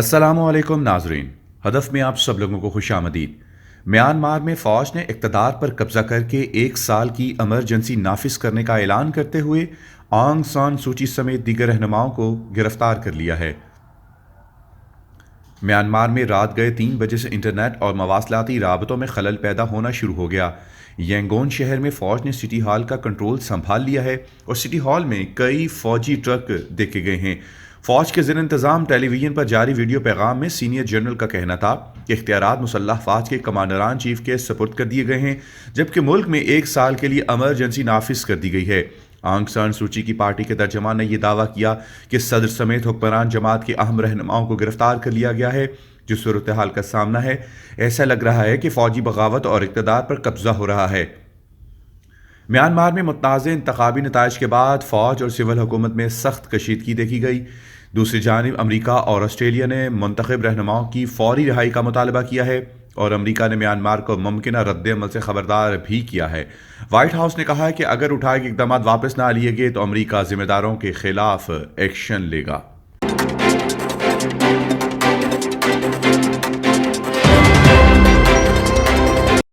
السلام علیکم ناظرین، ہدف میں آپ سب لوگوں کو خوش آمدید۔ میانمار میں فوج نے اقتدار پر قبضہ کر کے 1 سال کی ایمرجنسی نافذ کرنے کا اعلان کرتے ہوئے آنگ سان سوچی سمیت دیگر رہنماؤں کو گرفتار کر لیا ہے۔ میانمار میں رات گئے 3 بجے سے انٹرنیٹ اور مواصلاتی رابطوں میں خلل پیدا ہونا شروع ہو گیا۔ ینگون شہر میں فوج نے سٹی ہال کا کنٹرول سنبھال لیا ہے اور سٹی ہال میں کئی فوجی ٹرک دیکھے گئے ہیں۔ فوج کے زیر انتظام ٹیلی ویژن پر جاری ویڈیو پیغام میں سینئر جنرل کا کہنا تھا کہ اختیارات مسلح افواج کے کمانڈران چیف کے سپرد کر دیے گئے ہیں، جبکہ ملک میں 1 سال کے لیے ایمرجنسی نافذ کر دی گئی ہے۔ آنگ سان سوچی کی پارٹی کے ترجمان نے یہ دعویٰ کیا کہ صدر سمیت حکمران جماعت کے اہم رہنماؤں کو گرفتار کر لیا گیا ہے۔ جس صورتحال کا سامنا ہے، ایسا لگ رہا ہے کہ فوجی بغاوت اور اقتدار پر قبضہ ہو رہا ہے۔ میانمار میں متنازع انتخابی نتائج کے بعد فوج اور سول حکومت میں سخت کشیدگی دیکھی گئی۔ دوسری جانب امریکہ اور آسٹریلیا نے منتخب رہنماؤں کی فوری رہائی کا مطالبہ کیا ہے اور امریکہ نے میانمار کو ممکنہ رد عمل سے خبردار بھی کیا ہے۔ وائٹ ہاؤس نے کہا ہے کہ اگر اٹھائے گئے اقدامات واپس نہ لیے گئے تو امریکہ ذمہ داروں کے خلاف ایکشن لے گا۔